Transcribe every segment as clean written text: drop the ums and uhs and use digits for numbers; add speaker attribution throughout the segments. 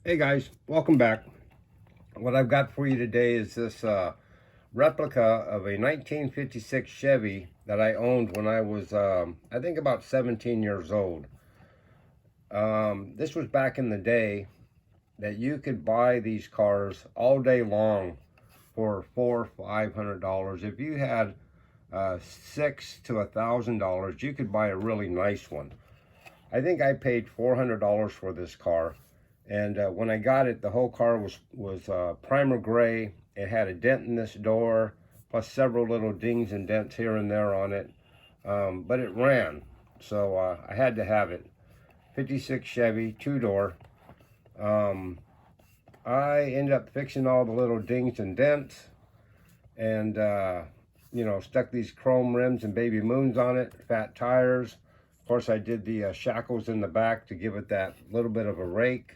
Speaker 1: Hey guys, welcome back. What I've got for you today is this replica of a 1956 Chevy that I owned when I was, I think about 17 years old. This was back in the day that you could buy these cars all day long for $400-500. If you had $600 to $1,000, you could buy a really nice one. I think I paid $400 for this car. And when I got it, the whole car was primer gray. It had a dent in this door, plus several little dings and dents here and there on it. But it ran, so I had to have it. 56 Chevy, two-door. I ended up fixing all the little dings and dents, and stuck these chrome rims and baby moons on it, fat tires. Of course, I did the shackles in the back to give it that little bit of a rake.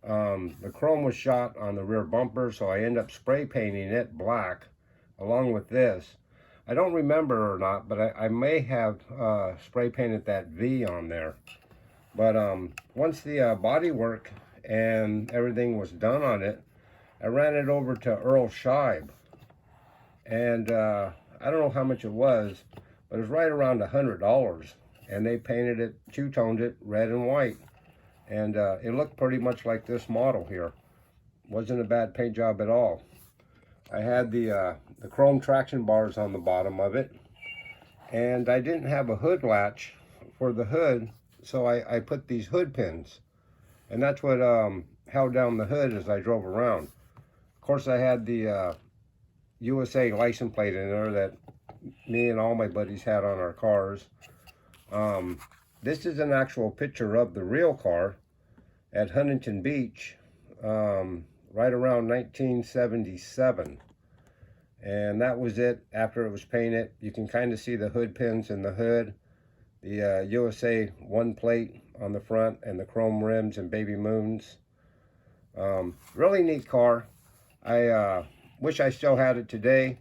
Speaker 1: The chrome was shot on the rear bumper, so I ended up spray painting it black along with this. I don't remember or not, but I may have spray painted that V on there. But once the body work and everything was done on it, I ran it over to Earl Scheib. And I don't know how much it was, but it was right around $100. And they painted it, two-toned it, red and white. And it looked pretty much like this model here. Wasn't a bad paint job at all. I had the chrome traction bars on the bottom of it, and I didn't have a hood latch for the hood, so I put these hood pins, and that's what held down the hood as I drove around. Of course, I had the USA license plate in there that me and all my buddies had on our cars. This is an actual picture of the real car at Huntington Beach, right around 1977. And that was it after it was painted. You can kind of see the hood pins in the hood, the USA 1 plate on the front, and the chrome rims and baby moons. Really neat car. I wish I still had it today.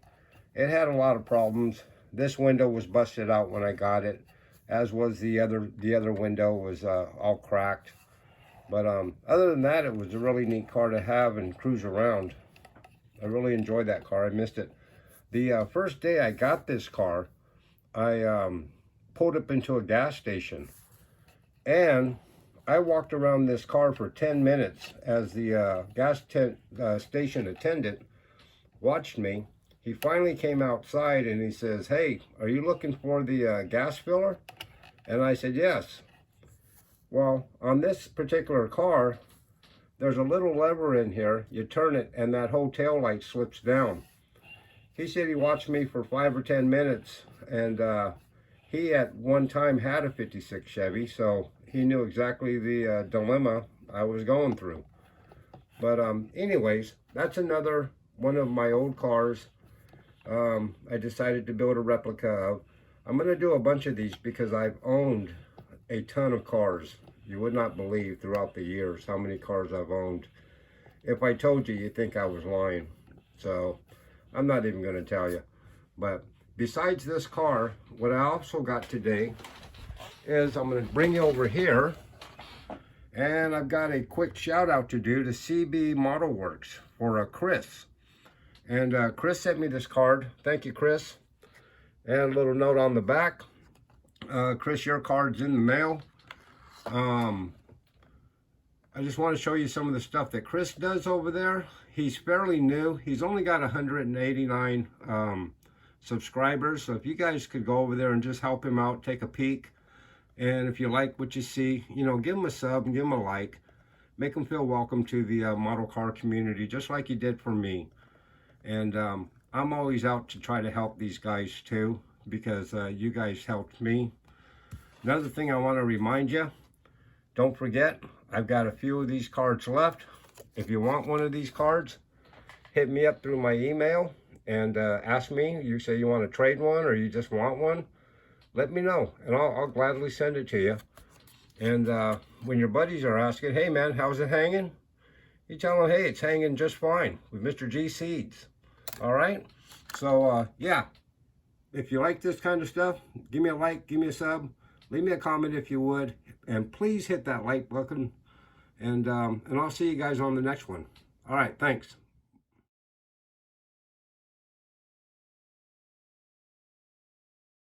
Speaker 1: It had a lot of problems. This window was busted out when I got it, as was the other window was all cracked. But other than that, it was a really neat car to have and cruise around. I really enjoyed that car. I missed it. The first day I got this car, I pulled up into a gas station, and I walked around this car for 10 minutes as the station attendant watched me. He finally came outside and he says, "Hey, are you looking for the gas filler?" And I said, "Yes." Well, on this particular car, there's a little lever in here. You turn it and that whole tail light slips down. He said he watched me for 5 or 10 minutes, and he at one time had a 56 Chevy, so he knew exactly the dilemma I was going through. But anyways, that's another one of my old cars. I decided to build a replica of. I'm going to do a bunch of these because I've owned a ton of cars. You would not believe throughout the years how many cars I've owned. If I told you, you'd think I was lying. So I'm not even going to tell you. But besides this car, what I also got today is I'm going to bring you over here, and I've got a quick shout out to do to CB Model Works for Chris. And Chris sent me this card. Thank you, Chris. And a little note on the back. Chris, your card's in the mail. I just want to show you some of the stuff that Chris does over there. He's fairly new. He's only got 189 subscribers. So if you guys could go over there and just help him out, take a peek. And if you like what you see, give him a sub and give him a like. Make him feel welcome to the model car community, just like he did for me. And I'm always out to try to help these guys too, because you guys helped me. Another thing I want to remind you, don't forget, I've got a few of these cards left. If you want one of these cards, hit me up through my email and ask me. You say you want to trade one or you just want one, let me know, and I'll gladly send it to you. And when your buddies are asking, "Hey man, how's it hanging?" you tell them, "Hey, it's hanging just fine with Mr. G Seeds." All right, so yeah, if you like this kind of stuff, give me a like, give me a sub, leave me a comment if you would, and please hit that like button And I'll see you guys on the next one. All right, thanks.